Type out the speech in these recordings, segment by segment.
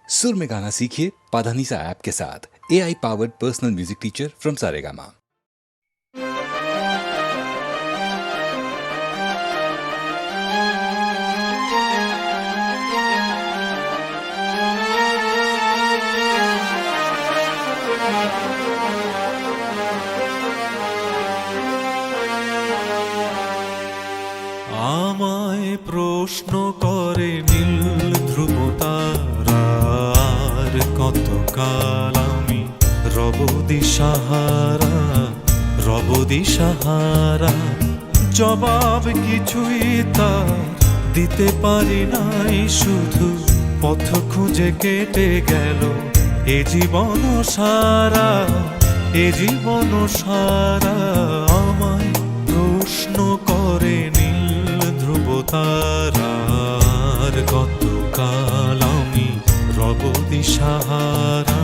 सुर में गाना सीखिए पाधानीसा ऐप के साथ। AI powered personal music teacher from Saregama. আমায় প্রশ্ন করে নীল ধ্রুব তারার কতকাল আমি রব দিশাহারা জবাব কিছুই তার দিতে পারি নাই, শুধু পথ খুঁজে কেটে গেল এ জীবন সারা আমায় প্রশ্ন করে নীল ধ্রুব তারার কতকাল আমি রব দিশাহারা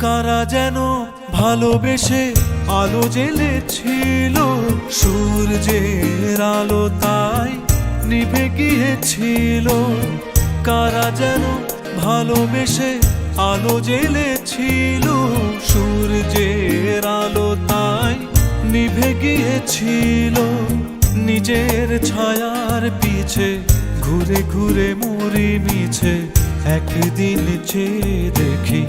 কারা যেন ভালোবেসে আলো জ্বেলেছিল, সূর্যের আলো তাই নিভে গিয়েছিল। কারা যেন ভালোবেসে আলো জ্বেলেছিল, সূর্যের আলো তাই নিভে গিয়েছিল। নিজের ছায়ার পিছে ঘুরে ঘুরে মরি মিছে, একদিন চেয়ে দেখি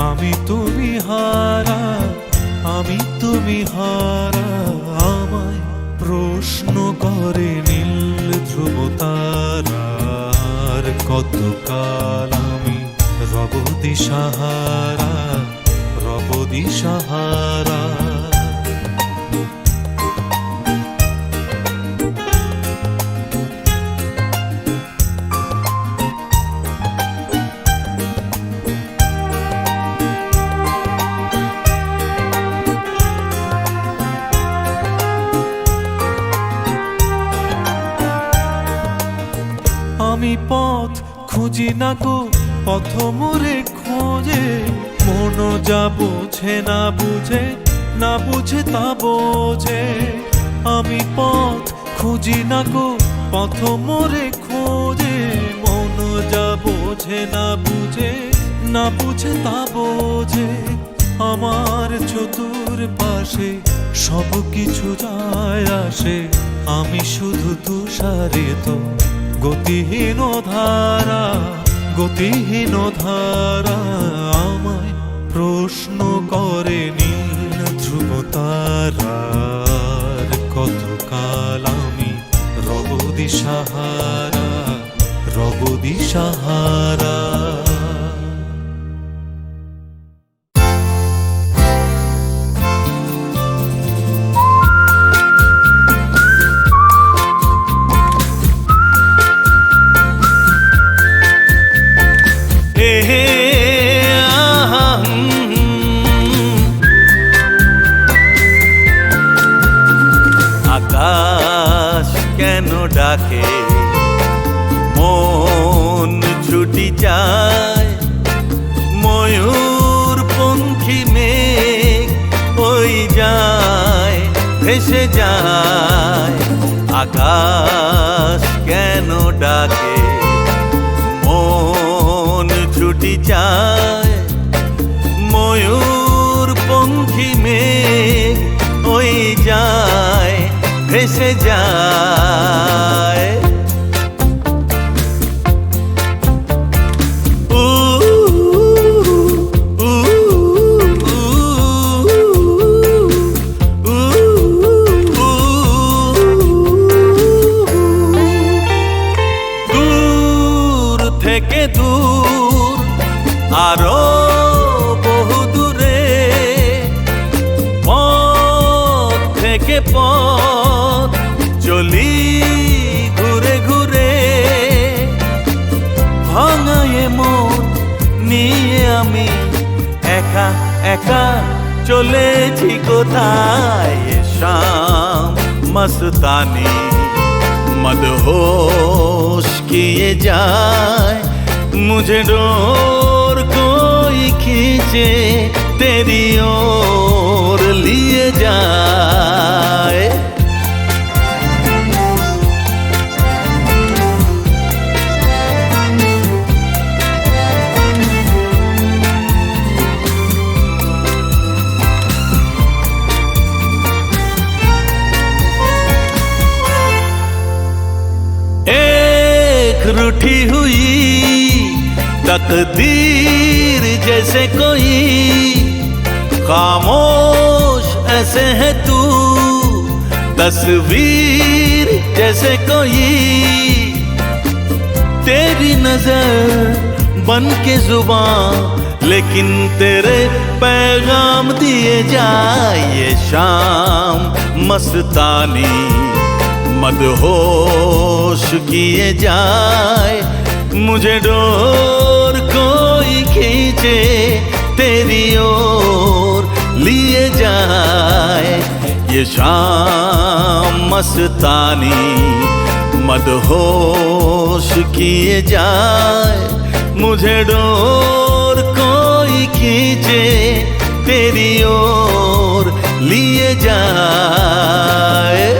আমি তুমি হারা। আমায় প্রশ্ন করে নীল ধ্রুব তারার কতকাল আমি রব দিশাহারা। আমি পথ খুঁজি না গো পথ মোরে খোঁজে, মন যা বোঝে না বুঝে তা বোঝে। আমি পথ খুঁজি না গো পথ মোরে খোঁজে, মন যা বোঝে না বুঝে তা বোঝে। আমার চতুর পাশে সব কিছু যায় আসে, আমি শুধু তুষারিত গতিহীন ধারা। আমায় প্রশ্ন করে নীল ধ্রুব তারার কতকাল আমি রব দিশাহারা। আকাশ কেন ডাকে, মন ছুটি যায়, ময়ূর পঙ্খী মেঘ ওই যায় ভেসে যায়। আকাশ কেন ডাকে, মন ছুটি যায়, ময়ূর পঙ্খী মেঘ ওই যায় ভেসে যায়। দূর থেকে দূর আরো বহু দূরে, পথ থেকে পথ চলি ঘুরে ঘুরে। ভাঙায়ে মন নিয়ে আমি একা একা চলেছি কোথায়। শাম मस्तानी मदहोश किए जाए मुझे डोर कोई खींचे तेरी ओर लिए जाए रूठी हुई तकदीर जैसे कोई खामोश ऐसे है तू तस्वीर जैसे कोई तेरी नजर बन के जुबान लेकिन तेरे पैगाम दिए जाए ये शाम मस्तानी मदहोश किए जाए मुझे डोर कोई खींचे तेरी ओर लिए जाए ये शाम मस्तानी मदहोश किए जाए मुझे डोर कोई खींचे तेरी ओर लिए जाए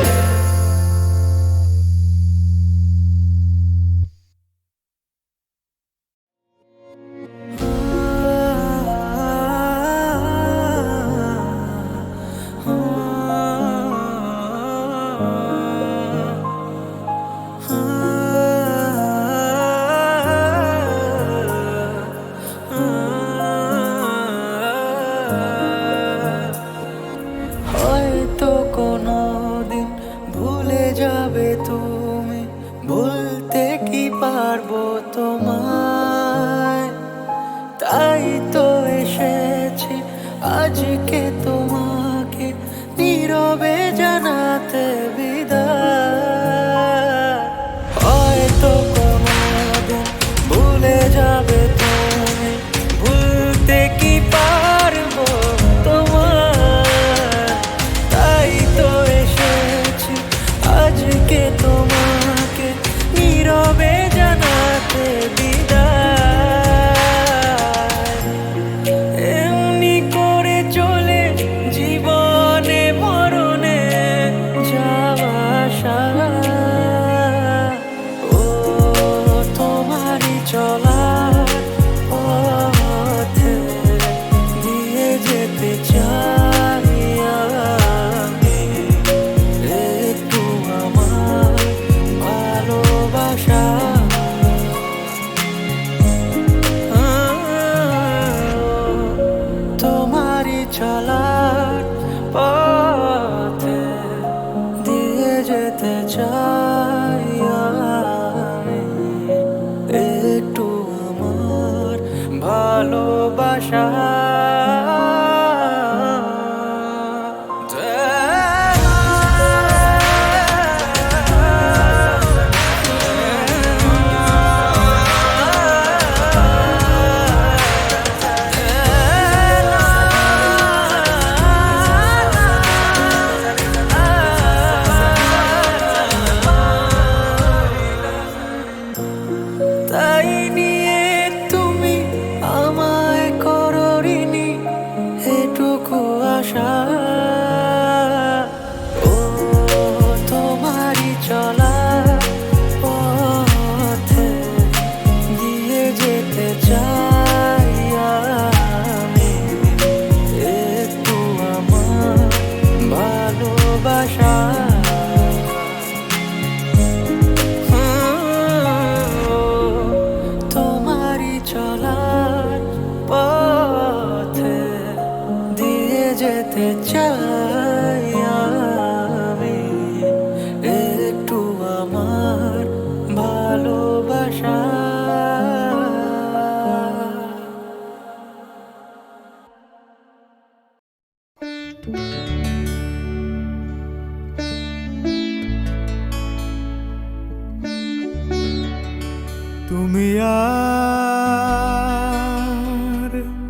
তুমি আর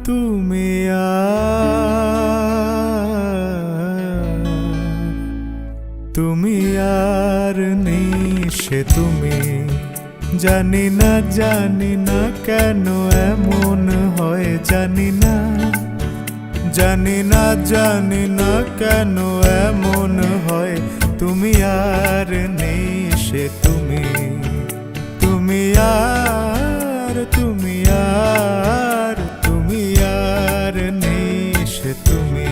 তুমি আর তুমি আর নেই সে তুমি। জানি না কেন এমন হয়, জানি না কেন এমন হয়। তুমি আর নেই সে তুমি। তুমি আর নেই সে তুমি।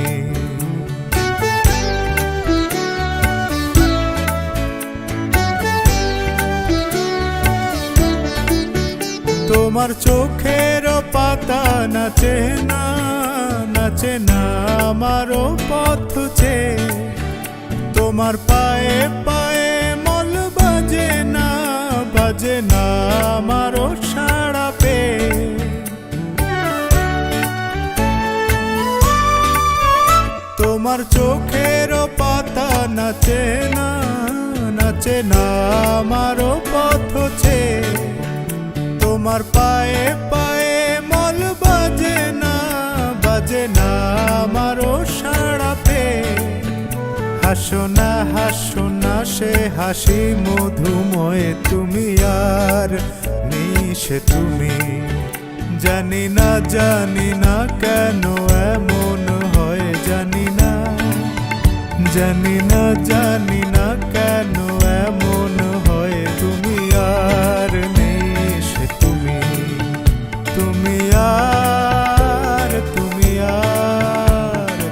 তোমার চোখের পাতা নাচে না আমারও পথ চেয়ে। তোমার পায়ে পায়ে মল বাজে না আমারও সাড়া পেয়ে। তোমার চোখের পাতা নাচে না আমারও পথ চেয়ে। তোমার পায়ে পায়ে মল বাজে না আমারও সাড়া পেয়ে। হাসো না সে হাসি মধুময়। তুমি আর নেই সে তুমি। জানি না কেন এমন হয়, জানি না কেন এমন হয়। তুমি আর নেই সে তুমি।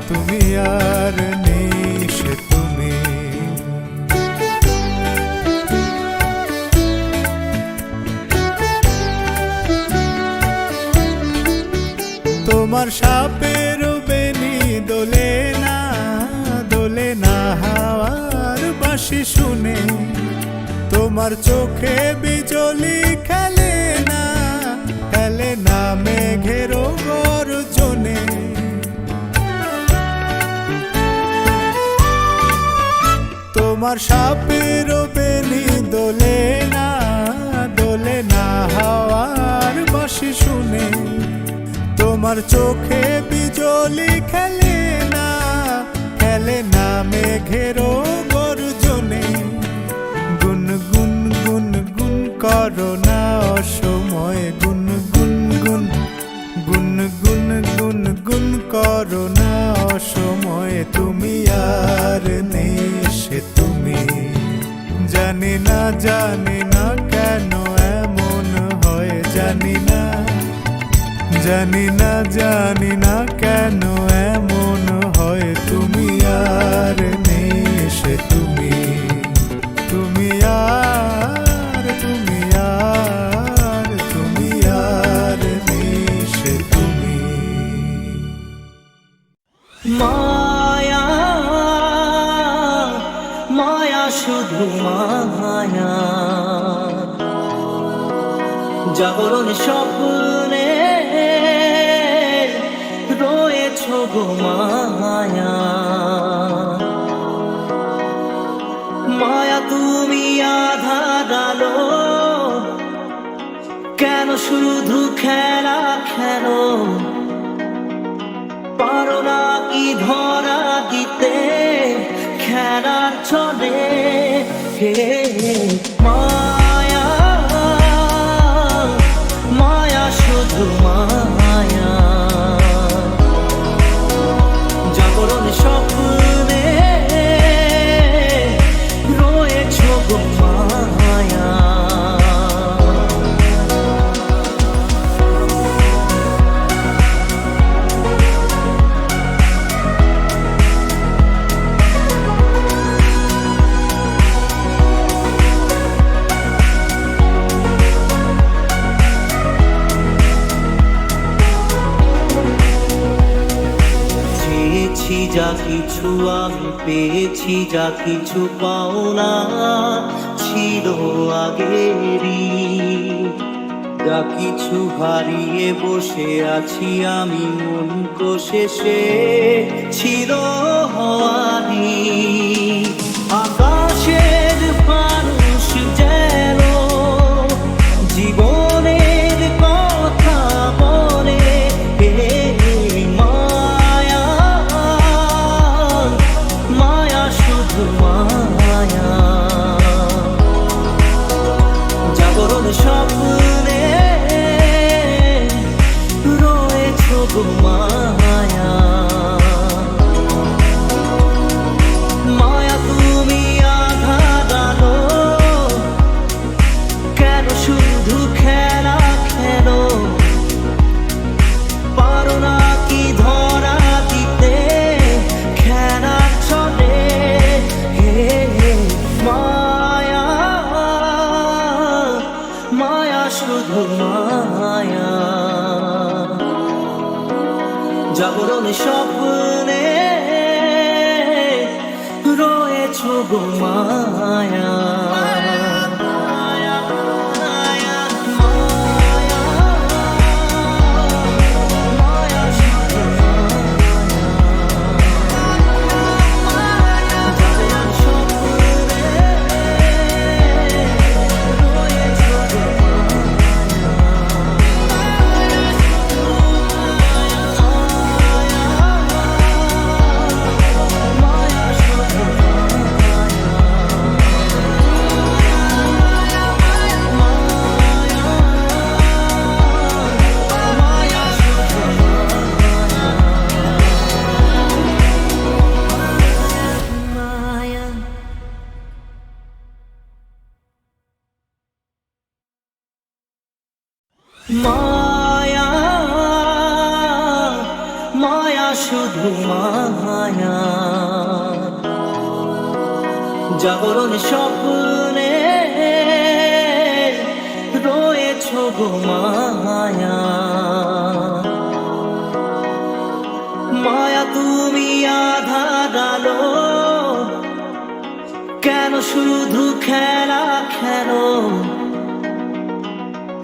তুমি আর নেই সে তুমি। তোমার সাপের বেনি দোলে না হাওয়ার বাঁশি শুনে। তোমার চোখে বিজলি খেলে না মেঘের গর্জনে। তোমার সাপের বেনি দোলে না হাওয়ার বাঁশি শুনে। তোমার চোখে বিজলি খেলে না মেঘের গর্জনে। গুন করো না অসময়, গুন করো না অসময়। তুমি আর নেই সে তুমি। জানি না কেন এমন হয়, জানি না কেন এমন হয়। তুমি আর নেই সে তুমি। তুমি আর নেই সে তুমি। মায়া শুধু মায়া, জাগরণ স্বপ্নে রয়েছ গো মায়া। তুমি আধার আলো, কেন শুধু খেলা খেলো? পারো না কি ধরা দিতে খেলার চলে? মায়া শুধু মায়া, জাগরণ স্বপ্নে রয়েছ গো মায়া। যা কিছু আমি পেয়েছি, যা কিছু পাওনা ছিল আগেরই, যা কিছু হারিয়ে বসে আছি আমি মন কষে, সে ছিল হওয়ারি। আকাশের মানুষ যেন জীবনের কথা বলে, মায়া শুধু মায়া। শুধু মায়া জাগরণ স্বপ্নে রয়েছ গো মায়া মায়া মায়া শুধু মায়া জাগরণ স্বপ্নে রয়েছ গো মায়া মায়া তুমি আধার আলো কেন শুধু খেলা খেলো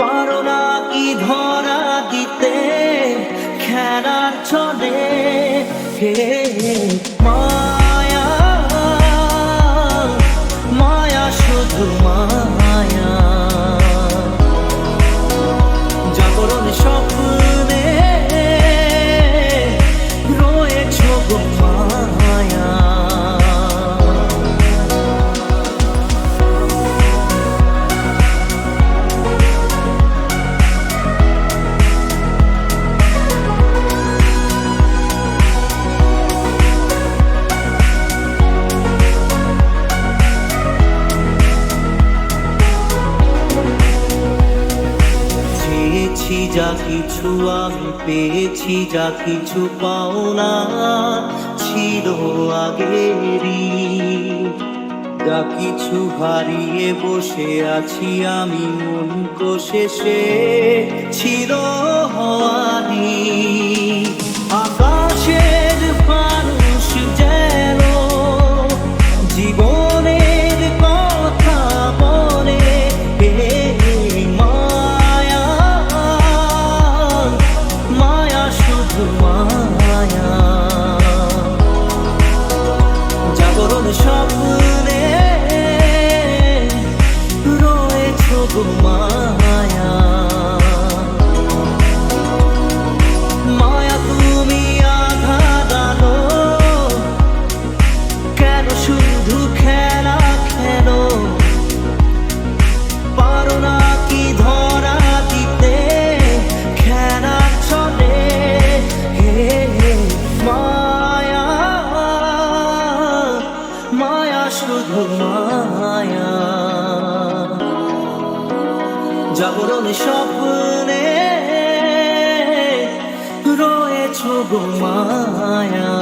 পারো না কি ধরা দিতে খেলার ছলে হে মায়া মায়া শুধু মায়া জাগরণ স্বপ্নে রয়েছ গো মায়া যা কিছু আমি পেয়েছি যা কিছু পাওনা ছিল আগেরই যা কিছু হারিয়ে বসে আছি আমি মন কোষে ছিল হওয়ারি আকাশের মানুষ যেন জীবনের কথা বলে জাগরণ স্বপ্নে রয়েছ গো মায়া মায়া তুমি আধার আলো কেন শুধু খেলা খেলো পারো না কি ধরা দিতে খেলা চলে হে মায়া মায়া শুধু মায়া জাগরণ স্বপ্নে রয়েছ গো মায়া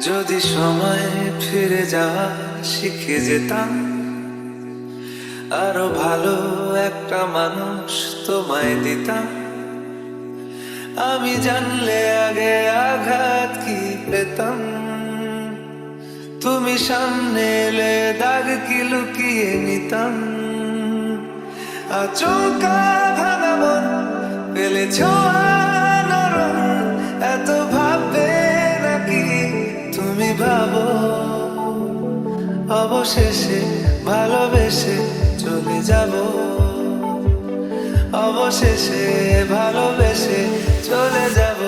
যদি সময় ফিরে যাওয়া শিখে যেতাম আরো ভালো একটা মানুষ তোমায় দিতাম আমি জানলে আগে আঘাত কি পেতাম তুমি সামনে এলে দাগ কি লুকিয়ে নিতাম আচমকা ভাঙা মন পেলেছ নরম এত ভাববে নাকি তুমি ভাবো অবশেষে ভালোবেসে চলে যাব, অবশেষে ভালোবেসে চলে যাব।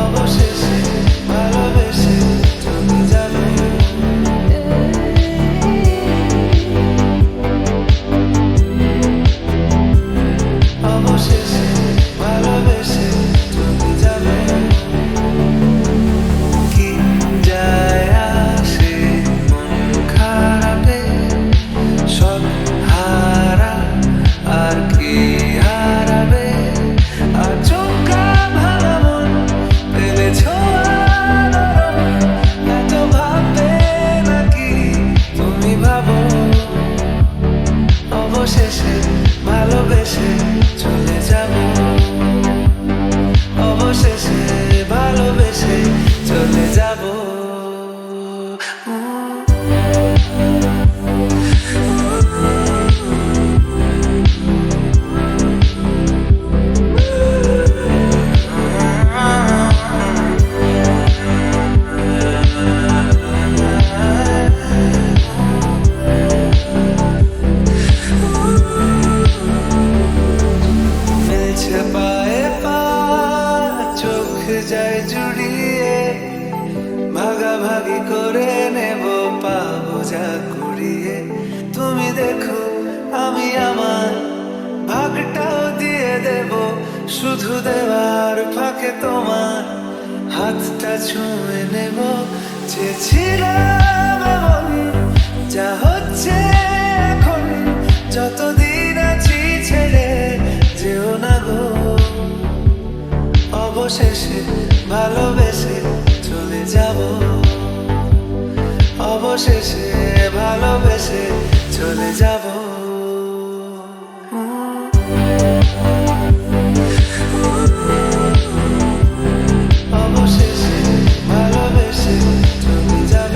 অবশেষে ভালোবেসে চলে যাব। অবশেষে ভালোবেসে চলে যাব। কি যায় আসে মন খারাপে, সব হারা আর কি হারাবে, আর চোখা ভাঙা মন পেলেছ আলোড়ন, এত ভাববে নাকি তুমি ভাবো। অবশেষে ভালোবেসে চলে যাব, অবশেষে ভালোবেসে চলে যাব। মিলছে পায়ে পা, চোখ যায় জুড়িয়ে, ভাগাভাগি করে নেব পাবো যা কুড়িয়ে। তুমি দেখো আমি আমার ভাগটাও দিয়ে দেব, শুধু দেওয়ার ফাঁকে তোমার হাতটা ছুঁয়ে নেব। চেয়েছিলাম এমন, যা হচ্ছে এখন, যতদিন আছি ছেড়ে যেও না গো। অবশেষে ভালোবেসে চলে যাব, অবশেষে ভালোবেসে চলে যাব। অবশেষে ভালোবেসে চলে যাব।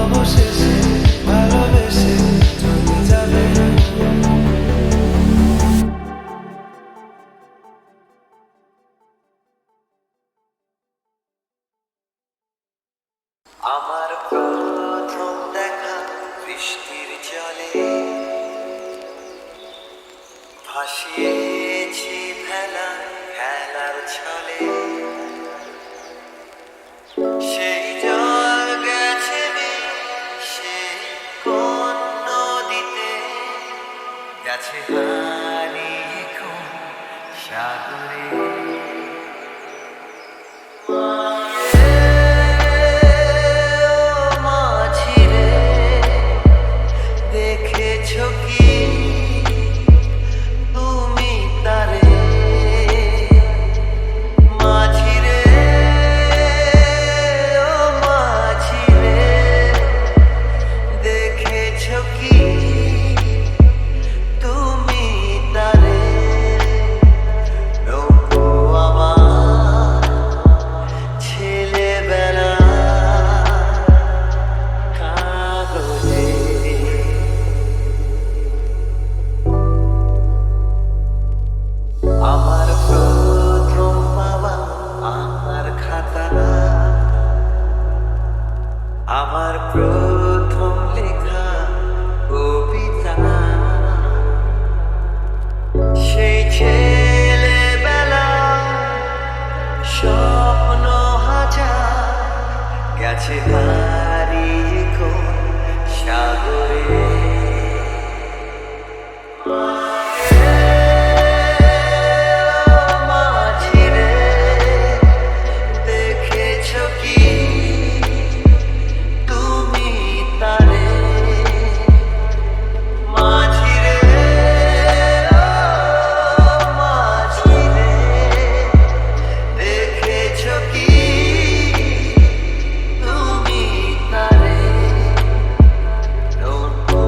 অবশেষে ভালোবেসে চলে যাবে। আমার প্রথম দেখা বৃষ্টির জলে, ভাসিয়েছি ভেলা খেলার ছলে, সেই জল গেছে সে কোন নদীতে, গেছে হারিয়ে কোন সাগরে। দেখেছো কি তুমি তারে, মাঝিরে ও মাঝিরে, দেখেছো কি তুমি তারে। নৌকো আমার ছেলেবেলা কাগজে, আমার প্রথম পাওয়া আমার খাতা, আমার প্রথম লেখা কবিতা, সেই ছেলেবেলা স্বপ্ন হাজার, গেছে হারিয়ে কোন সাগরে। মাঝিরে দেখেছো কি তুমি তারে, মাঝিরে মাঝিরে, দেখেছো কি তুমি তারে। নৌকো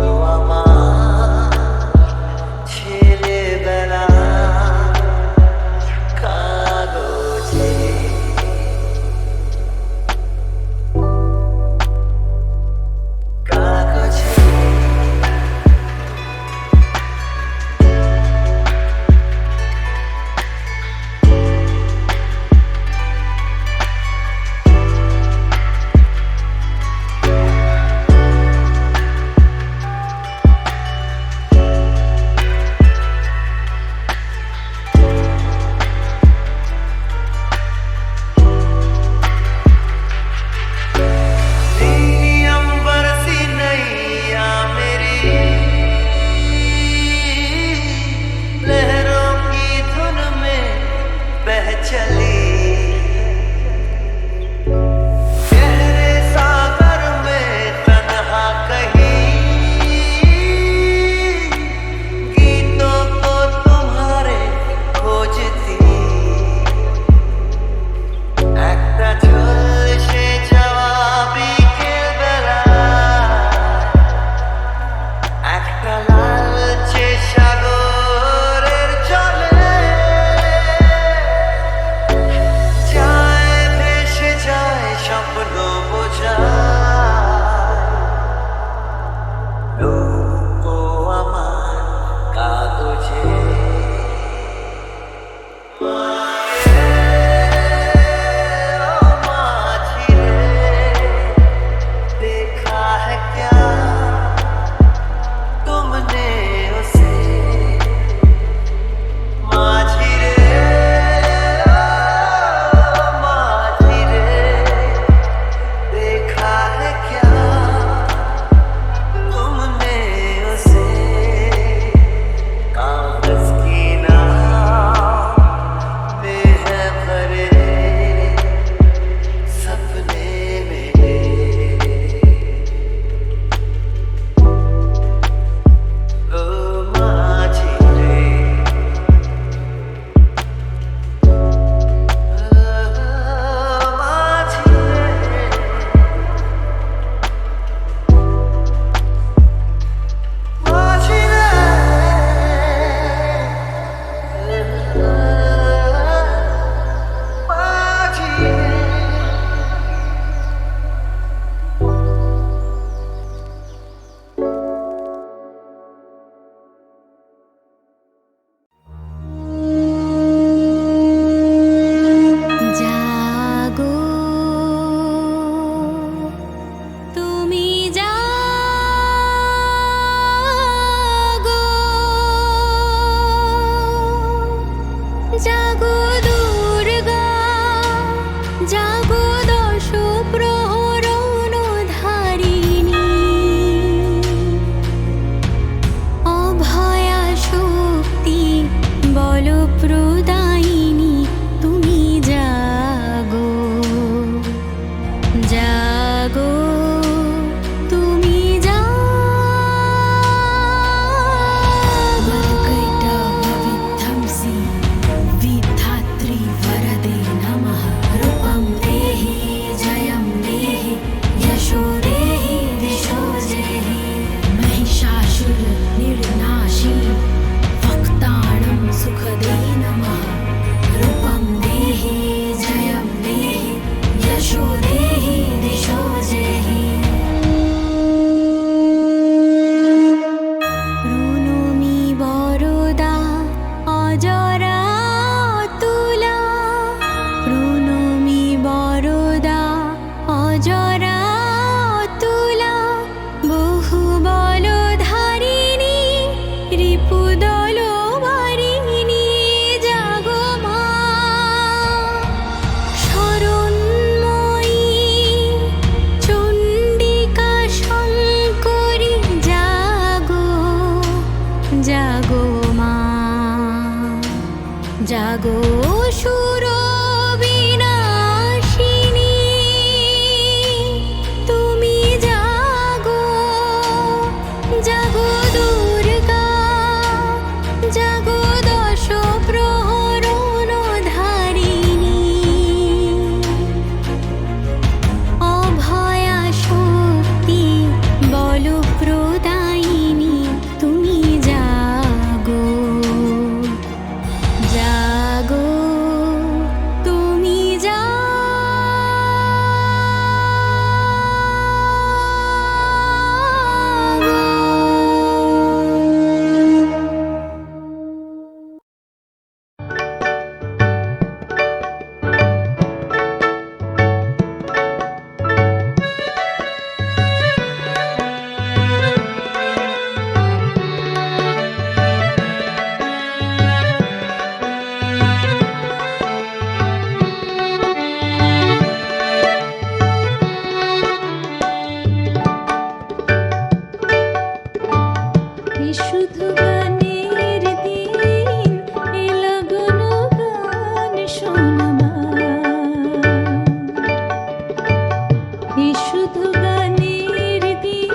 শুধু গানের দিন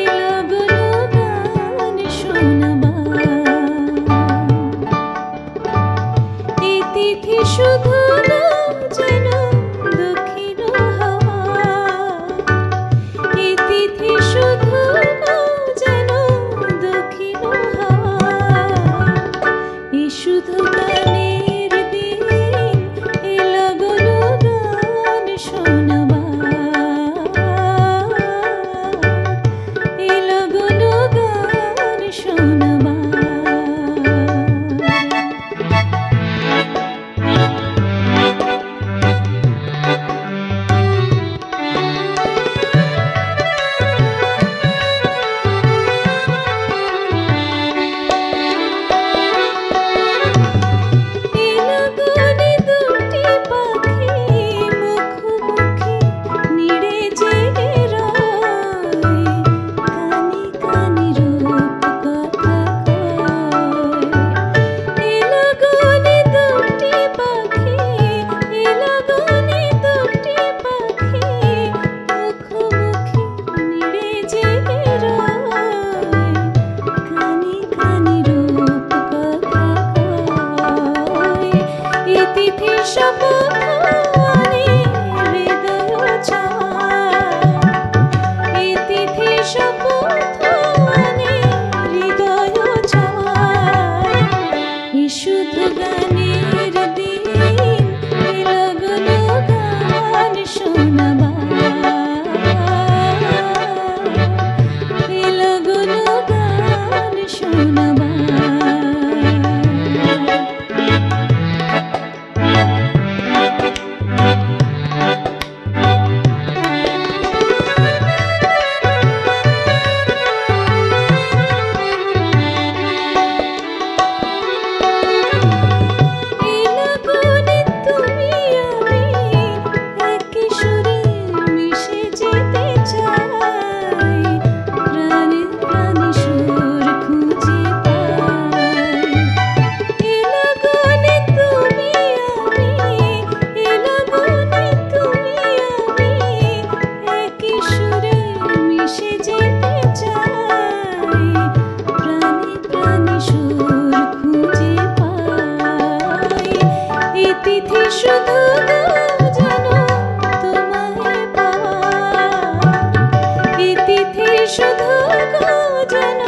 এলো গুলো গান শোনাবার এই তিথি শুধু না যেন দক্ষিণ হাওয়া এই তিথি শুধু না যেন দক্ষিণ হাওয়া এই শুধু গানের দিন এলো গুলো গান শোনাবার এলো গুলো গান শোনাবার এলাগনে দুটি পাখি মুখোমুখি নিড়ে জেগে রয় কানি কানি রূপ কথা কয় এলাগনে দুটি পাখি এলাগনে দুটি পাখি মুখোমুখি নিড়ে জেগে রয় কানি কানি রূপ কথা কয় এই তিথি শপথ আনে হৃদয় চায় এই তিথি শপথ আনে হৃদয় চায় এই শুধু গানের দিন এলো গুলো গান শোনাবার এলো গুলো গান শোনাবার এলাগনে তুমি আমি একই সুরে মিশে যেতে চাই প্রাণে প্রাণে সুর খুঁজে পাই এলাগনে তুমি আমি এলাগনে তুমি আমি একই সুরে মিশে যেতে চাই প্রাণে প্রাণে সুর খুঁজে পাই এই তিথি শুধু যেন তোমায় পাওয়া এই তিথি শুধু যেন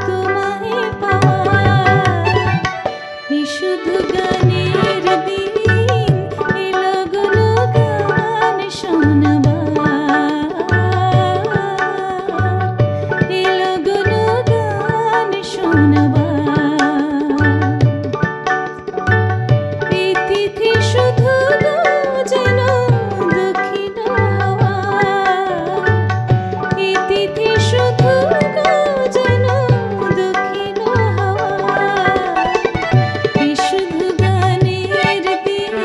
তোমায় পাওয়া এই শুধু গানের দিন এলো গুলো গান শোনাবার এলো গুলো গান শোনাবার এই তিথি শুধু যেন দক্ষিণ হাওয়া এই তিথি শুধু যেন দক্ষিণ হাওয়া এই শুধু গানের দিন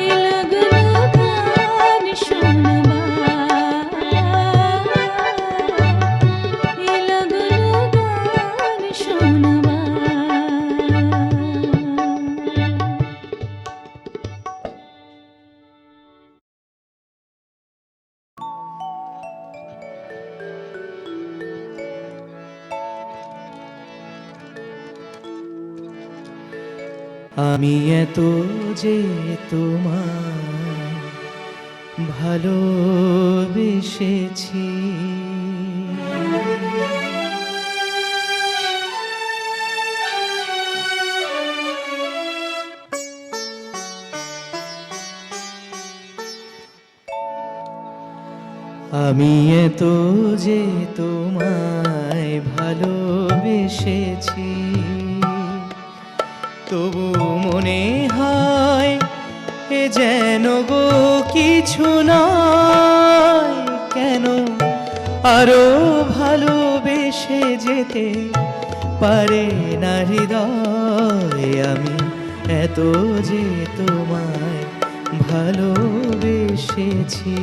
এলো গুলো গান শোনাবার এলো গুলো গান শোনাবার আমি এত যে তোমায় ভালোবেসেছি আমি এত যে তোমায় ভালোবেসেছি তবু মনে হয় এ যেন গো কিছু নয় কেন আরো ভালোবেসে যেতে পারে না হৃদয় আমি এত যে তোমায় ভালোবেসেছি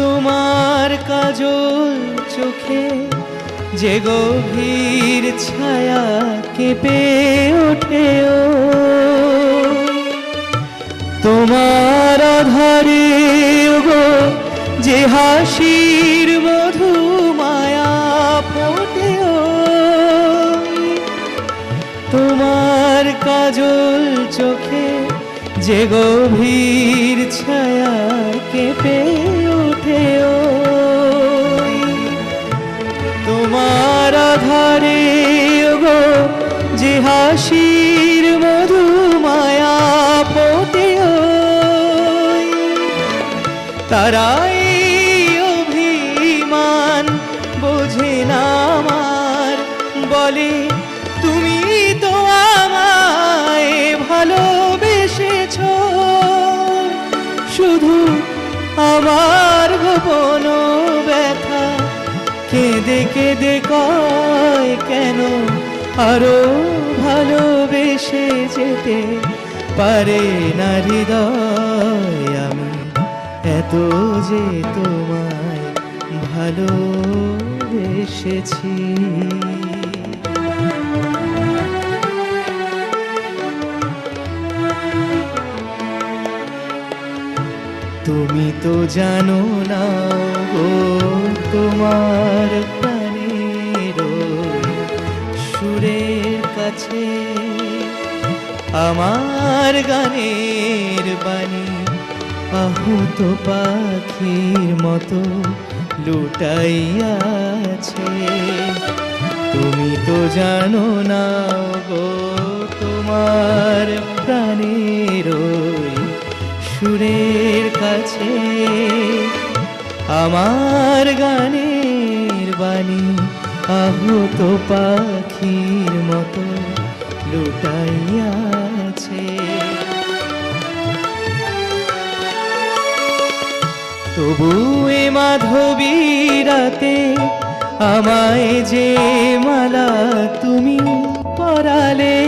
তোমার কাজল চোখে যে গভীর ছায়া কেঁপে ওঠে ও তোমার আধারে গো, যে হাসির মধু মায়া ফোটে ও তোমার কাজল চোখে, যে গভীর ছায়া কেঁপে ওঠে ও তোমার আধারে গো, যে হাসির মধু মায়া ফোটে ও তারাই অভিমান বোঝে না আমার, বলে তুমি তো আমায় ভালোবেসেছ, শুধু আমার গোপন ব্যথা কেঁদে কেঁদে কয় কেন আরো ভালোবেসে যেতে পারে না হৃদয়। আমি এত যে তোমায় ভালোবেসেছি। তুমি তো জানো না গো, তোমার প্রাণের সুরের কাছে আমার গানের বাণী আহত পাখির মতো লুটাইয়াছে। তুমি তো জানো না গো, তোমার প্রাণের সুরের কাছে আমার গানের বাণী আহত পাখির মতো লুটাইয়াছে। তবু এ মাধবী রাতে আমায় যে মালা তুমি পরালে,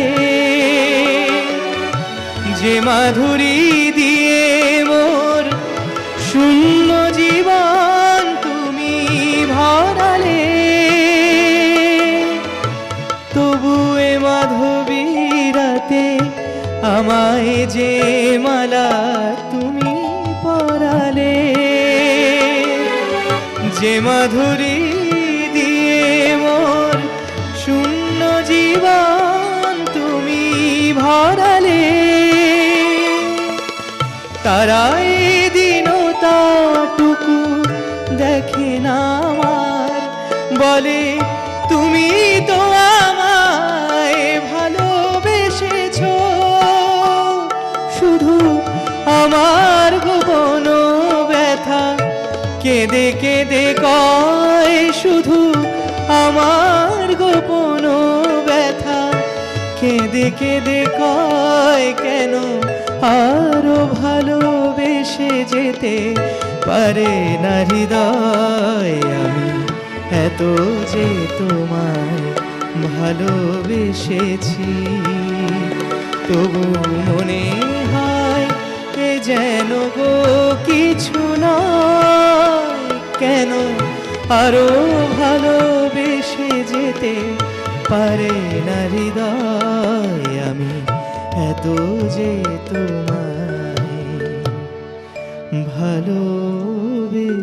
যে মাধুরী দিয়ে মোর শূন্য জীবন তুমি ভরালে, তবু এ মাধবী রাতে আমায় যে মালা তুমি পরালে, যে মাধুরী দিয়ে মোর শূন্য জীবন তুমি ভরালে, তারাই দিনটাটুকু দেখে না আমার, বলে তুমি তো আমায় ভালোবেসেছ, শুধু আমার গোপন ব্যথা কেঁদে কেঁদে কয়, শুধু আমার গোপন ব্যথা কেঁদে কেঁদে কয় কেন আরো ভালোবেসে যেতে পারে না হৃদয়। আমি এত যে তোমায় ভালোবেসেছি, তবু মনে হয় এ যেন গো কিছু নয়, কেন আরো ভালোবেসে যেতে পারে না হৃদয়। আমি এত যে তোমায় ভালোবেসেছি।